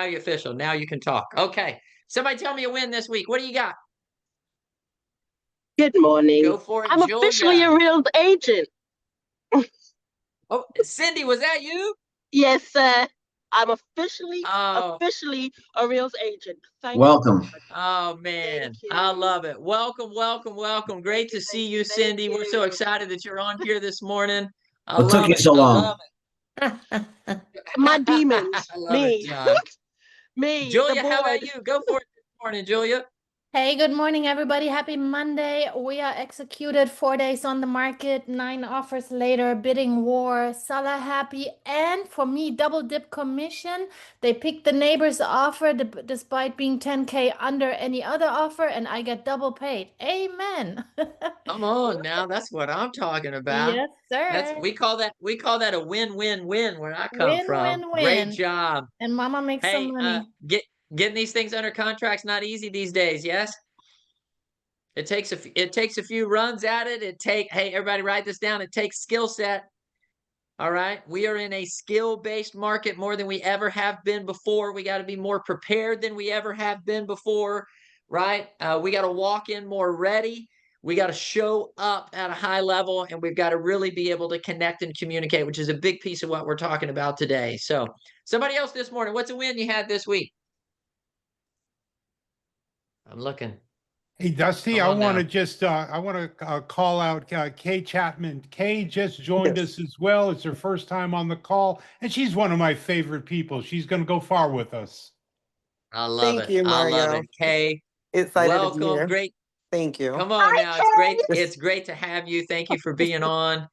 Now you're official. Now you can talk. Okay. Somebody tell me a win this week. What do you got? Good morning. Go for it, I'm officially Julia. a real agent. Oh, Cindy, was that you? Yes, sir. I'm officially Oh, a real agent. Thank you. Welcome. oh man. Thank I you. love it. Welcome, welcome, welcome. Great to see you, Thank Cindy. We're so you. excited that you're on here this morning. I What took love you it. so I long? love it. My demons. I love it, Me. John. Me, the Julia, how about board. you? Go for it this morning, Julia. Hey, good morning, everybody. Happy Monday. We are executed 4 days on the market, 9 offers later, bidding war, seller happy, and for me, double dip commission. They picked the neighbor's offer despite being 10K under any other offer, and I get double paid. Amen. Come on now. That's what I'm talking about. Yes, sir. We call that a win-win-win where I come Win, from. win, Great win. job. And mama makes some Hey, money. getting these things under contract's not easy these days, yes? It takes a few runs at it. Hey, everybody write this down. It takes skill set. All right. We are in a skill-based market more than we ever have been before. We got to be more prepared than we ever have been before, right? We got to walk in more ready. We got to show up at a high level, and we've got to really be able to connect and communicate, which is a big piece of what we're talking about today. So somebody else this morning, what's a win you had this week? I'm looking. Hey, Dusty, Come I on want to now. just call out Kay Chapman. Kay just joined us as well. It's her first time on the call, and she's one of my favorite people. She's going to go far with us. I love Thank it. you, I love Mario. it. Kay, Excited to be welcome. here. Great. Thank you. Come on Hi, now. Kay. It's great to have you. Thank you for being on.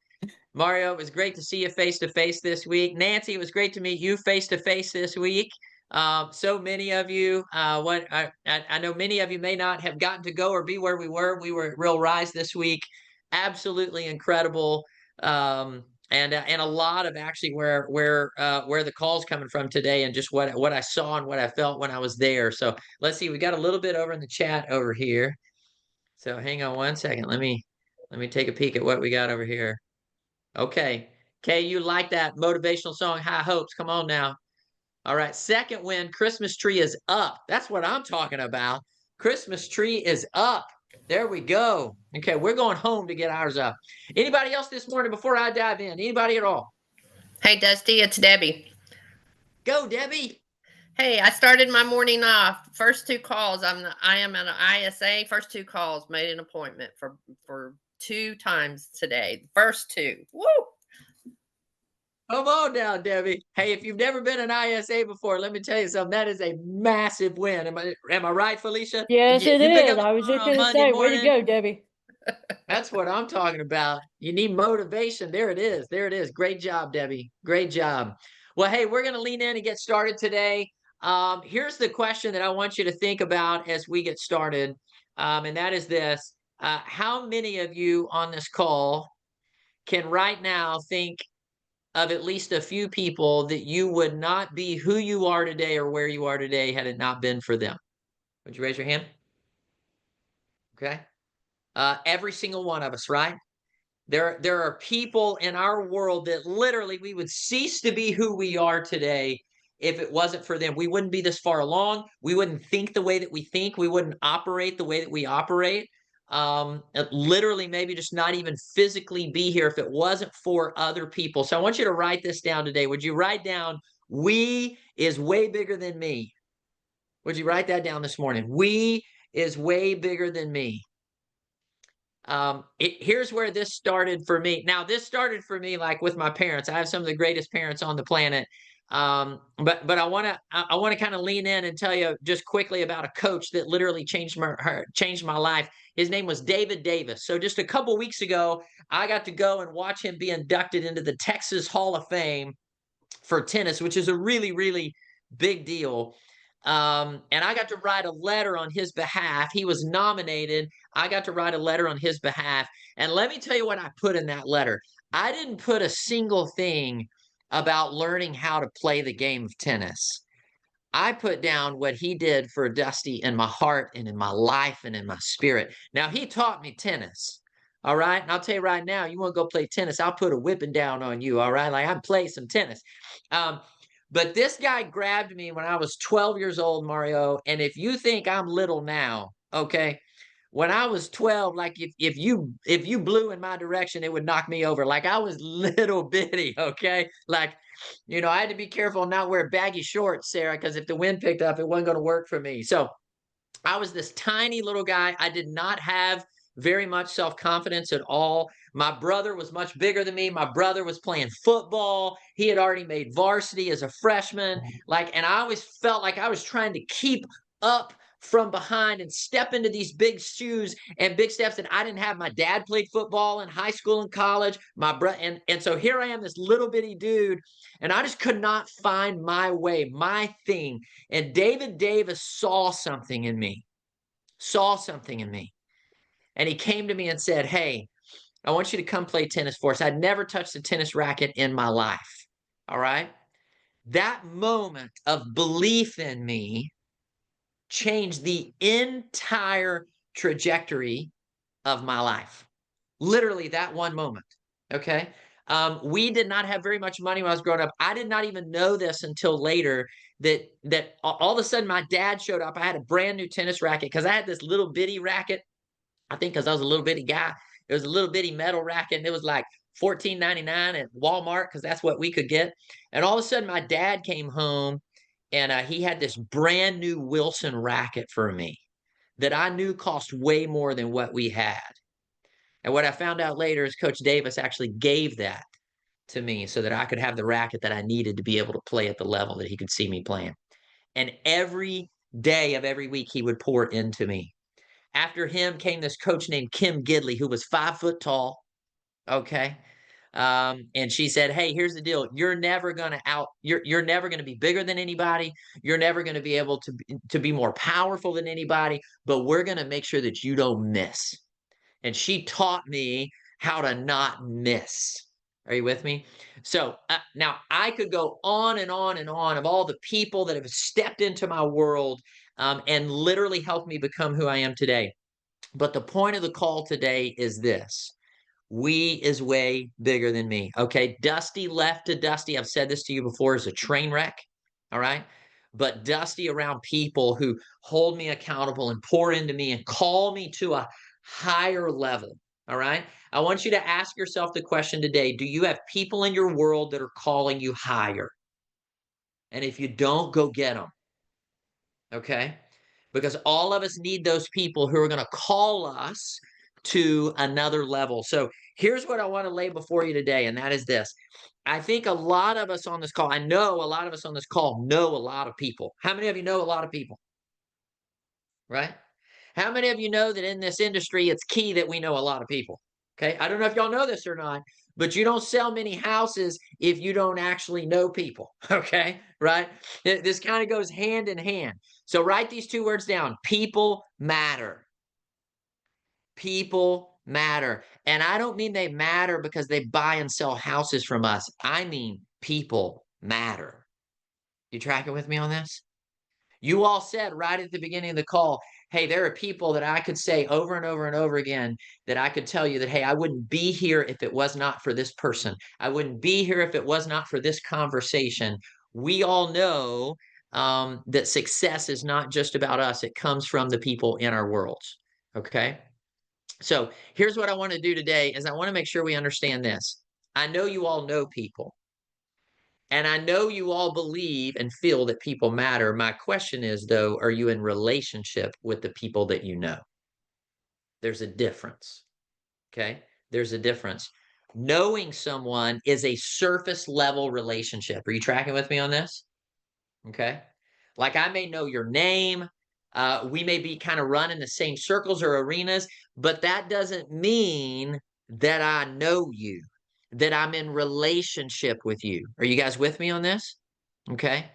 Mario, it was great to see you face to face this week. Nancy, it was great to meet you face to face this week. So many of you, I know many of you may not have gotten to go or be where we were. We were at Real Rise this week. Absolutely incredible. And a lot of actually where the call's coming from today, and just what I saw and what I felt when I was there. So let's see, we got a little bit over in the chat over here. So hang on one second. Let me take a peek at what we got over here. Okay. Kay, you like that motivational song, High Hopes. Come on now. All right. Second win, Christmas tree is up. That's what I'm talking about. Christmas tree is up. There we go. Okay, we're going home to get ours up. Anybody else this morning before I dive in? Anybody at all? Hey, Dusty, it's Debbie. Go, Debbie. Hey, I started my morning off. First two calls, I am at an ISA. First two calls, made an appointment for 2 times today. First two. Woo! Come on now, Debbie. Hey, if you've never been an ISA before, let me tell you something. That is a massive win. Am I right, Felicia? Yes, it You pick is. up the I was phone just on going to Monday say, way to morning. go, Debbie. That's what I'm talking about. You need motivation. There it is. There it is. Great job, Debbie. Great job. Well, hey, we're going to lean in and get started today. Here's the question that I want you to think about as we get started. And that is this. How many of you on this call can right now think of at least a few people that you would not be who you are today or where you are today had it not been for them? Would you raise your hand? Okay. Every single one of us, right? There are people in our world that literally we would cease to be who we are today if it wasn't for them. We wouldn't be this far along. We wouldn't think the way that we think. We wouldn't operate the way that we operate. Literally, maybe just not even physically be here if it wasn't for other people. So I want you to write this down today. Would you write down, we is way bigger than me? Would you write that down this morning? We is way bigger than me. Here's where this started for me. Now, this started for me like with my parents. I have some of the greatest parents on the planet. But I want to kind of lean in and tell you just quickly about a coach that literally changed my life. His name was David Davis. So just a couple weeks ago, I got to go and watch him be inducted into the Texas Hall of Fame for tennis, which is a really, really big deal. And I got to write a letter on his behalf. He was nominated. I got to write a letter on his behalf. And let me tell you what I put in that letter. I didn't put a single thing about learning how to play the game of tennis. I put down what he did for Dusty in my heart and in my life and in my spirit. Now, he taught me tennis. All right. And I'll tell you right now, you want to go play tennis, I'll put a whipping down on you. All right. Like, I play some tennis. But this guy grabbed me when I was 12 years old, Mario. And if you think I'm little now, okay, when I was 12, like if you blew in my direction, it would knock me over. Like I was little bitty, okay? Like, you know, I had to be careful and not wear baggy shorts, Sarah, because if the wind picked up, it wasn't going to work for me. So I was this tiny little guy. I did not have very much self-confidence at all. My brother was much bigger than me. My brother was playing football. He had already made varsity as a freshman. Like, and I always felt like I was trying to keep up from behind and step into these big shoes and big steps that I didn't have. My dad played football in high school and college. My brother, and so here I am, this little bitty dude, and I just could not find my way, my thing. And David Davis saw something in me, And he came to me and said, hey, I want you to come play tennis for us. I'd never touched a tennis racket in my life. All right. That moment of belief in me changed the entire trajectory of my life. Literally that one moment. Okay. We did not have very much money when I was growing up. I did not even know this until later that all of a sudden my dad showed up. I had a brand new tennis racket because I had this little bitty racket. I think because I was a little bitty guy. It was a little bitty metal racket, and it was like $14.99 at Walmart because that's what we could get. And all of a sudden, my dad came home, and he had this brand new Wilson racket for me that I knew cost way more than what we had. And what I found out later is Coach Davis actually gave that to me so that I could have the racket that I needed to be able to play at the level that he could see me playing. And every day of every week, he would pour into me. After him came this coach named Kim Gidley, who was 5 foot tall. Okay. And she said, hey, here's the deal. You're never going to be bigger than anybody. You're never going to be able to be more powerful than anybody, but we're going to make sure that you don't miss. And she taught me how to not miss. Are you with me? So now I could go on and on and on of all the people that have stepped into my world and literally helped me become who I am today. But the point of the call today is this. We is way bigger than me. Okay. Dusty left to Dusty. I've said this to you before, is a train wreck. All right. But Dusty around people who hold me accountable and pour into me and call me to a higher level. All right. I want you to ask yourself the question today. Do you have people in your world that are calling you higher? And if you don't, go get them. Okay. Because all of us need those people who are going to call us to another level. So here's what I want to lay before you today, and that is this. I think a lot of us on this call, I know a lot of us on this call know a lot of people. How many of you know a lot of people? Right? How many of you know that in this industry, it's key that we know a lot of people? Okay. I don't know if y'all know this or not, but you don't sell many houses if you don't actually know people. Okay. Right. This kind of goes hand in hand. So write these two words down. People matter. People matter. And I don't mean they matter because they buy and sell houses from us. I mean, people matter. You tracking with me on this? You all said right at the beginning of the call, hey, there are people that I could say over and over and over again that I could tell you that, hey, I wouldn't be here if it was not for this person. I wouldn't be here if it was not for this conversation. We all know that success is not just about us. It comes from the people in our worlds. Okay. So here's what I want to do today is I want to make sure we understand this. I know you all know people. And I know you all believe and feel that people matter. My question is, though, are you in relationship with the people that you know? There's a difference. Okay. There's a difference. Knowing someone is a surface level relationship. Are you tracking with me on this? Okay. Like I may know your name. We may be kind of running the same circles or arenas, but that doesn't mean that I know you, that I'm in relationship with you. Are you guys with me on this? Okay.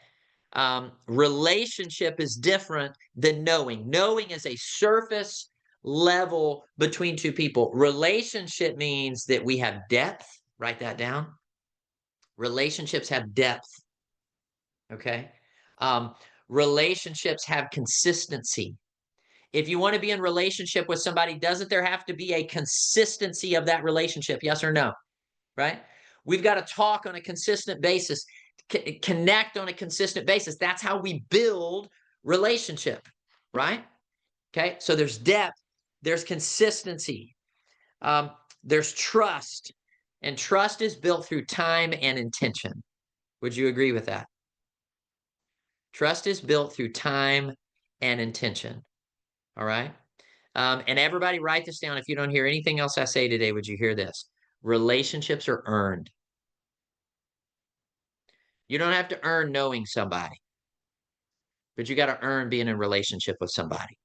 Relationship is different than knowing. Knowing is a surface level between two people. Relationship means that we have depth. Write that down. Relationships have depth. Okay. Relationships have consistency. If you want to be in relationship with somebody, doesn't there have to be a consistency of that relationship? Yes or no? Right? We've got to talk on a consistent basis. connect on a consistent basis. That's how we build relationship, right? Okay, so there's depth, there's consistency, there's trust, and trust is built through time and intention. Would you agree with that? Trust is built through time and intention. All right. And everybody write this down. If you don't hear anything else I say today, would you hear this? Relationships are earned. You don't have to earn knowing somebody, but you got to earn being in a relationship with somebody.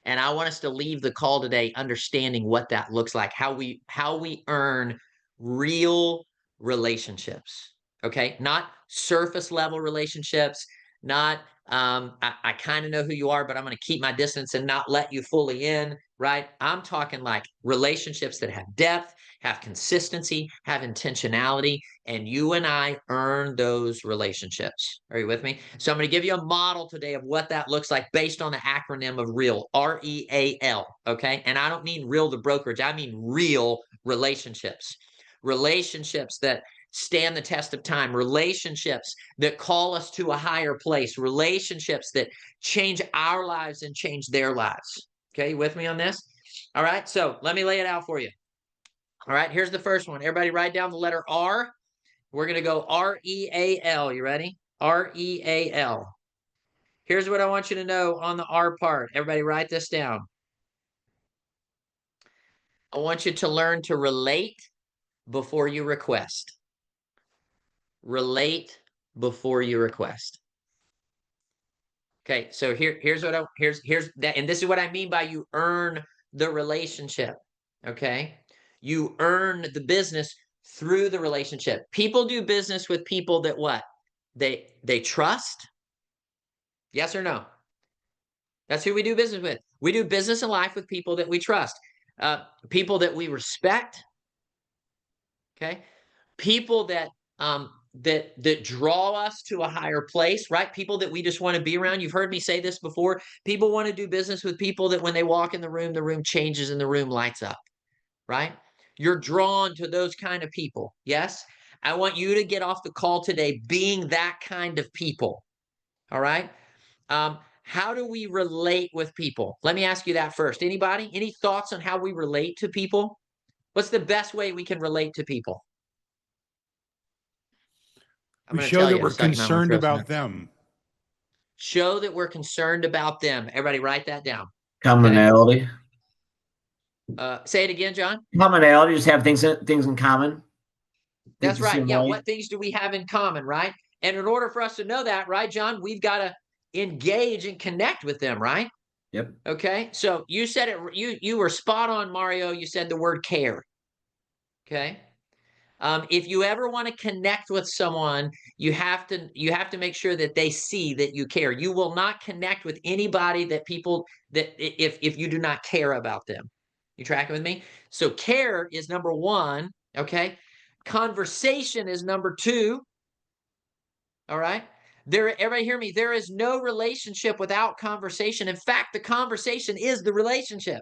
And I want us to leave the call today understanding what that looks like, how we earn real relationships. Okay, not surface level relationships, not I kind of know who you are, but I'm going to keep my distance and not let you fully in, right? I'm talking like relationships that have depth, have consistency, have intentionality, and you and I earn those relationships. Are you with me? So I'm going to give you a model today of what that looks like based on the acronym of REAL, R-E-A-L, okay? And I don't mean real the brokerage, I mean real relationships. Relationships that stand the test of time, relationships that call us to a higher place, relationships that change our lives and change their lives. Okay, you with me on this? All right, so let me lay it out for you. All right, here's the first one. Everybody write down the letter R. We're going to go R-E-A-L. You ready? R-E-A-L. Here's what I want you to know on the R part. Everybody write this down. I want you to learn to relate before you request. Relate before you request. Okay, so here's what here's that, and this is what I mean by you earn the relationship. Okay, you earn the business through the relationship. People do business with people that what? They trust. Yes or no? That's who we do business with. We do business in life with people that we trust, people that we respect. Okay, people that that draw us to a higher place, right? People that we just want to be around. You've heard me say this before. People want to do business with people that when they walk in the room changes and the room lights up, right? You're drawn to those kind of people. Yes. I want you to get off the call today being that kind of people. All right. How do we relate with people? Let me ask you that first. Anybody? Any thoughts on how we relate to people? What's the best way we can relate to people? I'm We going to show tell that you. we're concerned about them. Show that we're concerned about them. Everybody write that down. Commonality. Say it again, John. Commonality, just have things in common. That's right. Yeah. What things do we have in common, right? And in order for us to know that, right, John, we've got to engage and connect with them, right? Yep. Okay. So you said it. You were spot on, Mario. You said the word care. Okay. If you ever want to connect with someone, you have to make sure that they see that you care. You will not connect with anybody that if you do not care about them. You tracking with me? So care is number one. Okay. Conversation is number two. All right. Everybody hear me? There is no relationship without conversation. In fact, the conversation is the relationship.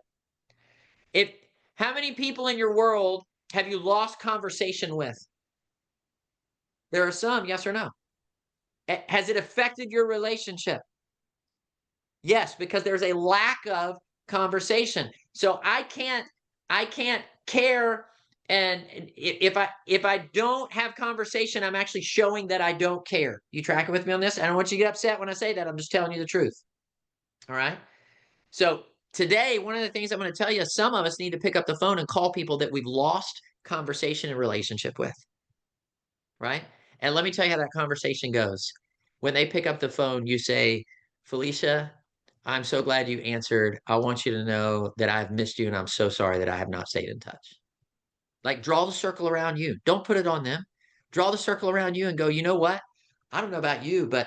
How many people in your world have you lost conversation with? There are some, yes or no? Has it affected your relationship? Yes, because there's a lack of conversation. So I can't care. And if I don't have conversation, I'm actually showing that I don't care. You tracking with me on this? I don't want you to get upset when I say that. I'm just telling you the truth. All right. So today, one of the things I'm going to tell you, some of us need to pick up the phone and call people that we've lost conversation and relationship with. Right. And let me tell you how that conversation goes. When they pick up the phone, you say, Felicia, I'm so glad you answered. I want you to know that I've missed you and I'm so sorry that I have not stayed in touch. Like draw the circle around you. Don't put it on them. Draw the circle around you and go, you know what? I don't know about you, but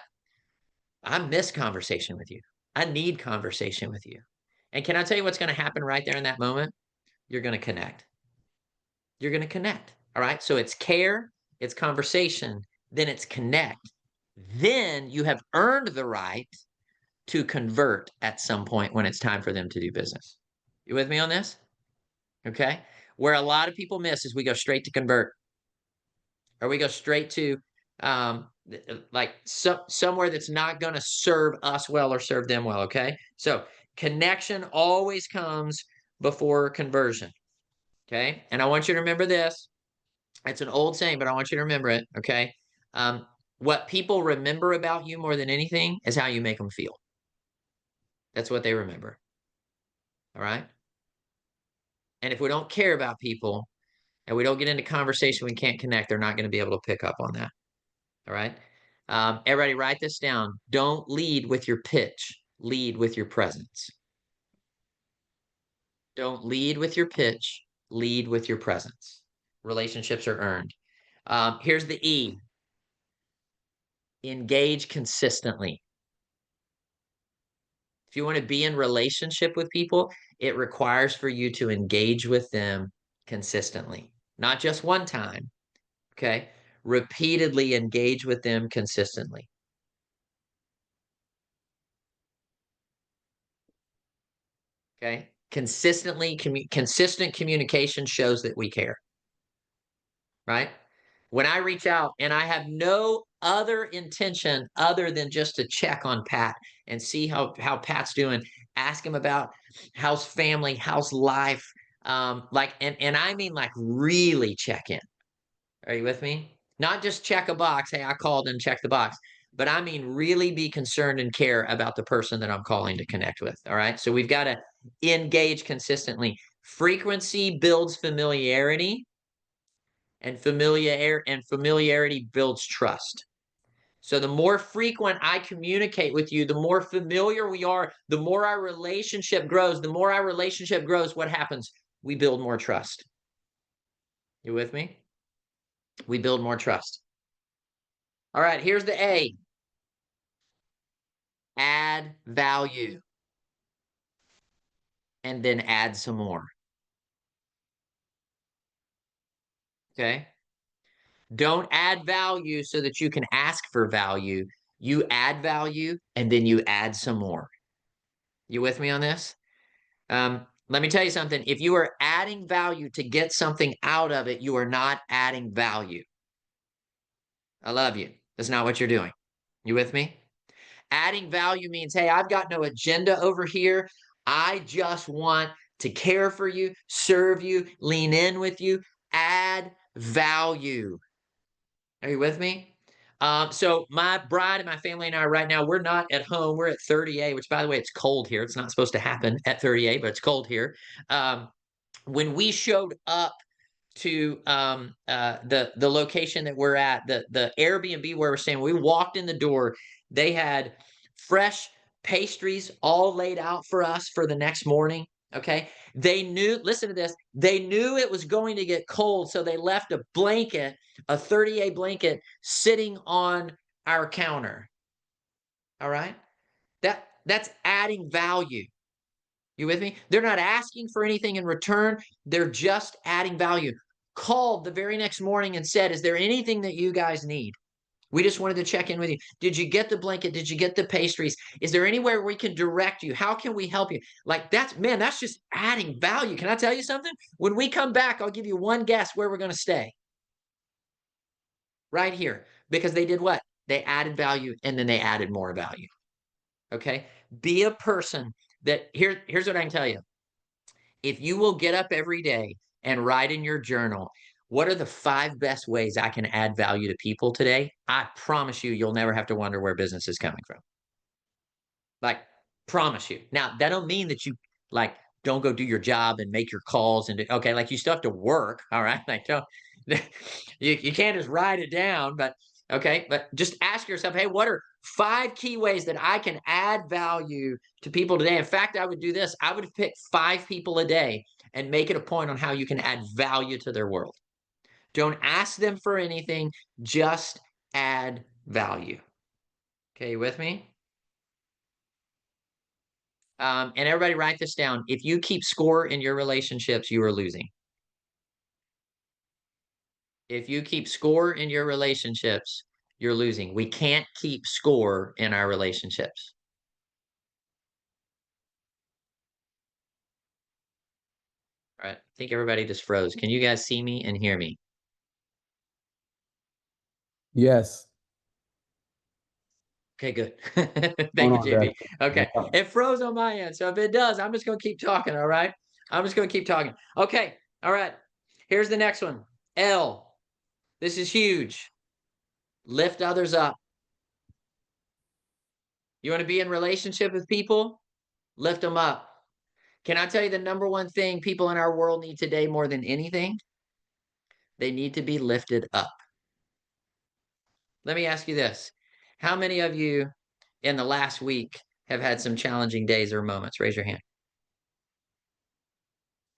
I miss conversation with you. I need conversation with you. And can I tell you what's going to happen right there in that moment? You're going to connect. You're going to connect. All right. So it's care, it's conversation, then it's connect. Then you have earned the right to convert at some point when it's time for them to do business. You with me on this? Okay. Where a lot of people miss is we go straight to convert, or we go straight to like somewhere that's not going to serve us well or serve them well. Okay. So connection always comes before conversion. Okay. And I want you to remember this. It's an old saying, but I want you to remember it. Okay. What people remember about you more than anything is how you make them feel. That's what they remember. All right. And if we don't care about people and we don't get into conversation, we can't connect, they're not going to be able to pick up on that. All right. Everybody write this down. Don't lead with your pitch. Lead with your presence. Don't lead with your pitch. Lead with your presence. Relationships are earned. Here's the E. Engage consistently. If you want to be in relationship with people, it requires for you to engage with them consistently, not just one time. Okay. Repeatedly engage with them consistently. Okay. Consistent communication shows that we care. Right? When I reach out and I have no other intention other than just to check on Pat and see how Pat's doing, ask him about how's family, how's life, and I mean like really check in. Are you with me? Not just check a box. Hey, I called and check the box. But I mean really be concerned and care about the person that I'm calling to connect with. All right. So we've got to engage consistently. Frequency builds familiarity, and familiarity builds trust. So the more frequent I communicate with you, the more familiar we are, the more our relationship grows. The more our relationship grows, what happens? We build more trust. You with me? We build more trust. All right, here's the A. Add value. And then add some more. Okay? Don't add value so that you can ask for value. You add value and then you add some more. You with me on this? Let me tell you something. If you are adding value to get something out of it, you are not adding value. I love you. That's not what you're doing. You with me? Adding value means, hey, I've got no agenda over here. I just want to care for you, serve you, lean in with you, add value. Are you with me? So my bride and my family and I right now, we're not at home. We're at 30A, which by the way, it's cold here. It's not supposed to happen at 30A, but it's cold here. When we showed up to the location that we're at, the Airbnb where we're staying, we walked in the door, they had fresh pastries all laid out for us for the next morning. Okay. They knew, listen to this, they knew it was going to get cold. So they left a blanket, a 30A blanket sitting on our counter. All right. That's adding value. You with me? They're not asking for anything in return. They're just adding value. Called the very next morning and said, is there anything that you guys need? We just wanted to check in with you. Did you get the blanket? Did you get the pastries? Is there anywhere we can direct you? How can we help you? Like that's just adding value. Can I tell you something? When we come back, I'll give you one guess where we're going to stay. Right here. Because they did what? They added value and then they added more value. Okay? Be a person that here's what I can tell you. If you will get up every day and write in your journal, what are the 5 best ways I can add value to people today? I promise you'll never have to wonder where business is coming from. Like, promise you. Now, that don't mean that you like don't go do your job and make your calls and okay, like you still have to work. All right. Like don't you can't just write it down, but okay, but just ask yourself, hey, what are 5 key ways that I can add value to people today? In fact, I would do this. I would pick 5 people a day and make it a point on how you can add value to their world. Don't ask them for anything, just add value. Okay, you with me? And everybody write this down. If you keep score in your relationships, you are losing. If you keep score in your relationships, you're losing. We can't keep score in our relationships. All right. I think everybody just froze. Can you guys see me and hear me? Yes. Okay, good. Thank you, JP. Okay, it froze on my end. So if it does, I'm just going to keep talking. All right. I'm just going to keep talking. Okay. All right. Here's the next one. L. This is huge. Lift others up. You want to be in relationship with people? Lift them up. Can I tell you the number one thing people in our world need today more than anything? They need to be lifted up. Let me ask you this. How many of you in the last week have had some challenging days or moments? Raise your hand.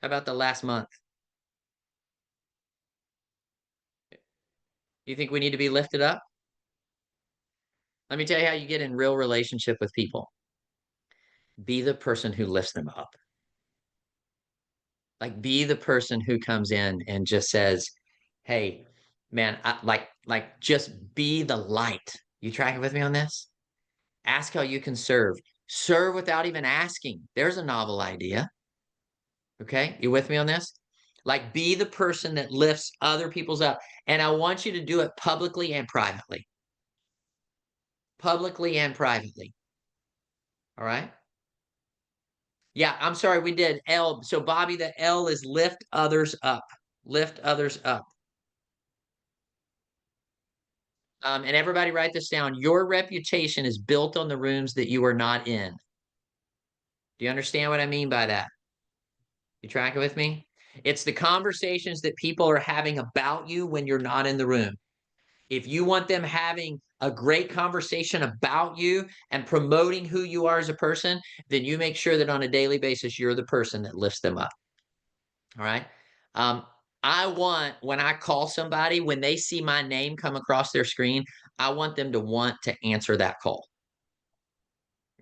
How about the last month? You think we need to be lifted up? Let me tell you how you get in real relationship with people. Be the person who lifts them up. Like, be the person who comes in and just says, hey, man, just be the light. You tracking with me on this? Ask how you can serve. Serve without even asking. There's a novel idea. Okay, you with me on this? Like, be the person that lifts other people's up. And I want you to do it publicly and privately. Publicly and privately. All right? Yeah, I'm sorry, we did L. So, Bobby, the L is lift others up. Lift others up. And everybody write this down. Your reputation is built on the rooms that you are not in. Do you understand what I mean by that? You tracking with me? It's the conversations that people are having about you when you're not in the room. If you want them having a great conversation about you and promoting who you are as a person, then you make sure that on a daily basis, you're the person that lifts them up. All right. I want, when I call somebody, when they see my name come across their screen, I want them to want to answer that call.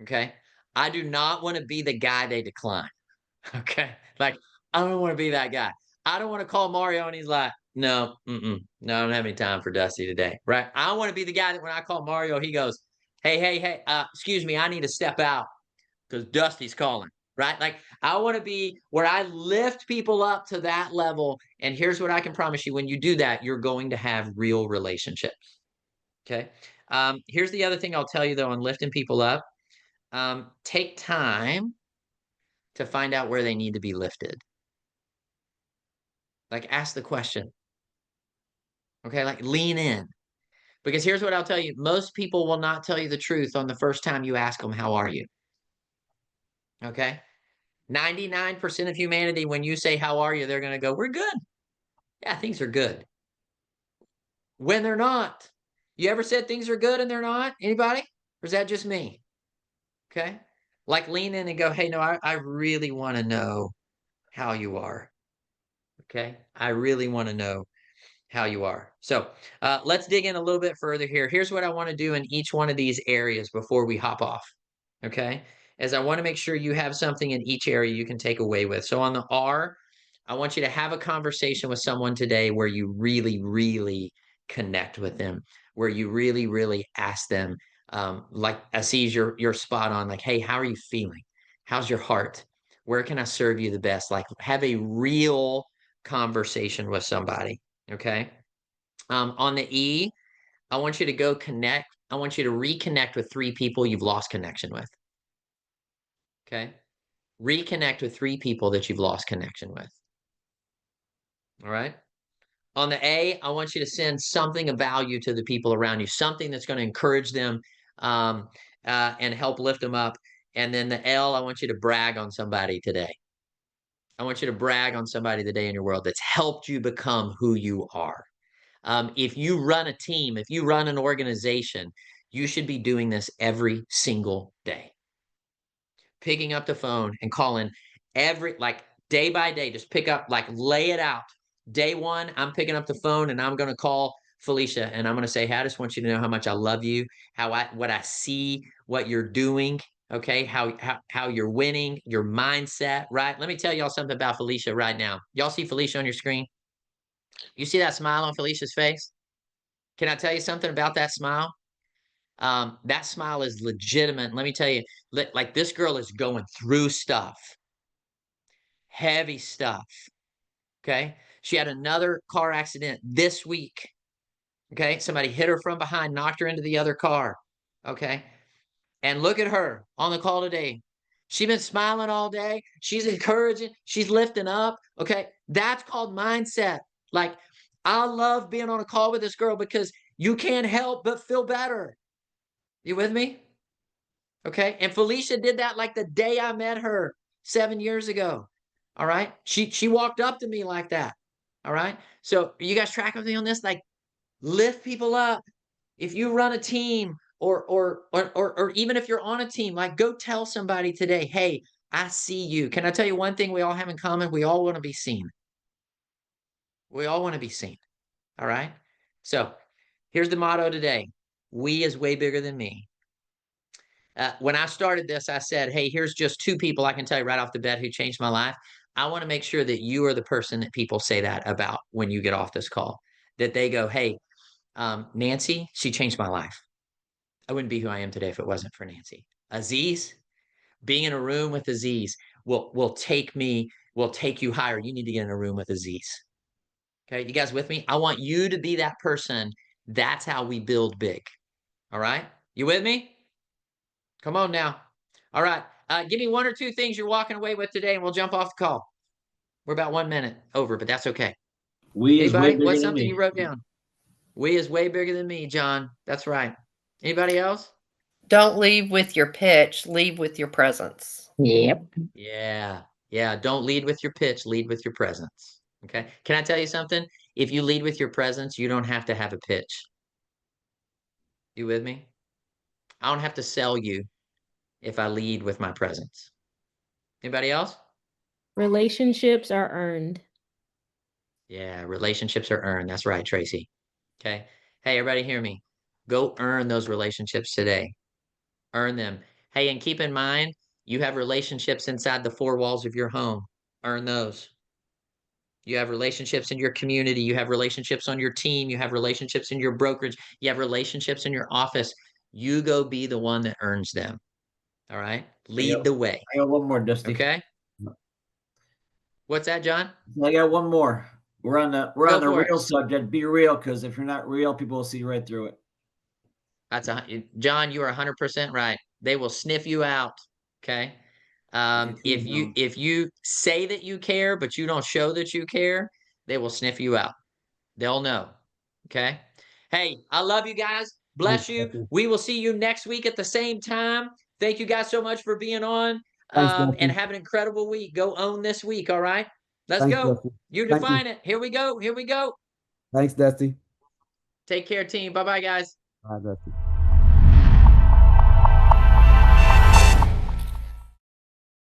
Okay. I do not want to be the guy they decline. Okay. Like, I don't want to be that guy. I don't want to call Mario and he's like, no, no, I don't have any time for Dusty today. Right. I want to be the guy that when I call Mario, he goes, hey, excuse me, I need to step out because Dusty's calling. Right. Like, I want to be where I lift people up to that level. And here's what I can promise you. When you do that, you're going to have real relationships. Okay. Here's the other thing I'll tell you, though, on lifting people up. Take time to find out where they need to be lifted. Like, ask the question. Okay. Like, lean in. Because here's what I'll tell you. Most people will not tell you the truth on the first time you ask them, how are you? Okay. 99% of humanity, when you say, how are you? They're going to go, we're good. Yeah, things are good. When they're not. You ever said things are good and they're not? Anybody? Or is that just me? Okay. Like, lean in and go, hey, no, I really want to know how you are. Okay. I really want to know how you are. So let's dig in a little bit further here. Here's what I want to do in each one of these areas before we hop off. Okay. As I want to make sure you have something in each area you can take away with. So on the R, I want you to have a conversation with someone today where you really, really connect with them, where you really, really ask them, like Aziz, you're spot on. Like, hey, how are you feeling? How's your heart? Where can I serve you the best? Like, have a real conversation with somebody. Okay. On the E, I want you to go connect. I want you to reconnect with 3 people you've lost connection with. Okay. Reconnect with 3 people that you've lost connection with. All right. On the A, I want you to send something of value to the people around you, something that's going to encourage them and help lift them up. And then the L, I want you to brag on somebody today. I want you to brag on somebody today in your world that's helped you become who you are. If you run a team, if you run an organization, you should be doing this every single day. Picking up the phone and calling like day by day, just pick up, like lay it out. Day 1, I'm picking up the phone and I'm going to call Felicia and I'm going to say, hey, I just want you to know how much I love you, what I see, what you're doing. Okay. How you're winning, your mindset, right? Let me tell y'all something about Felicia right now. Y'all see Felicia on your screen? You see that smile on Felicia's face? Can I tell you something about that smile? That smile is legitimate. Let me tell you, like, this girl is going through stuff, heavy stuff. Okay. She had another car accident this week. Okay. Somebody hit her from behind, knocked her into the other car. Okay. And look at her on the call today. She's been smiling all day. She's encouraging. She's lifting up. Okay. That's called mindset. Like, I love being on a call with this girl because you can't help but feel better. You with me? Okay. And Felicia did that like the day I met her 7 years ago. All right. She walked up to me like that. All right. So you guys track with me on this? Like, lift people up. If you run a team or even if you're on a team, like, go tell somebody today, hey, I see you. Can I tell you one thing we all have in common? We all want to be seen. We all want to be seen. All right. So here's the motto today. We is way bigger than me. When I started this, I said, hey, here's just 2 people I can tell you right off the bat who changed my life. I want to make sure that you are the person that people say that about when you get off this call, that they go, hey, Nancy, she changed my life. I wouldn't be who I am today if it wasn't for Nancy. Aziz, being in a room with Aziz will take you higher. You need to get in a room with Aziz. Okay, you guys with me? I want you to be that person. That's how we build big. All right, you with me? Come on now. All right, give me 1 or 2 things you're walking away with today, and we'll jump off the call. We're about 1 minute over, but that's okay. We is way Anybody? bigger What's than something me. you wrote down? We is way bigger than me, John. That's right. Anybody else? Don't leave with your pitch, leave with your presence. Yep. Yeah. Yeah. Don't lead with your pitch, lead with your presence. Okay. Can I tell you something? If you lead with your presence, you don't have to have a pitch. You with me? I don't have to sell you if I lead with my presence. Anybody else? Relationships are earned. Yeah. Relationships are earned. That's right, Tracy. Okay. Hey, everybody hear me. Go earn those relationships today. Earn them. Hey, and keep in mind, you have relationships inside the 4 walls of your home. Earn those. You have relationships in your community. You have relationships on your team. You have relationships in your brokerage. You have relationships in your office. You go be the one that earns them. All right. Lead the way. I got one more, Dusty. Okay. What's that, John? I got one more. We're on the real it. subject. Be real, because if you're not real, people will see right through it. That's John. You are 100% right. They will sniff you out. Okay. If you say that you care, but you don't show that you care, they will sniff you out. They'll know. Okay. Hey, I love you guys. Bless you. We will see you next week at the same time. Thank you guys so much for being on. And have an incredible week. Go own this week. All right. Let's go. You define it. Here we go. Here we go. Thanks, Dusty. Take care, team. Bye-bye, guys. Bye, Dusty.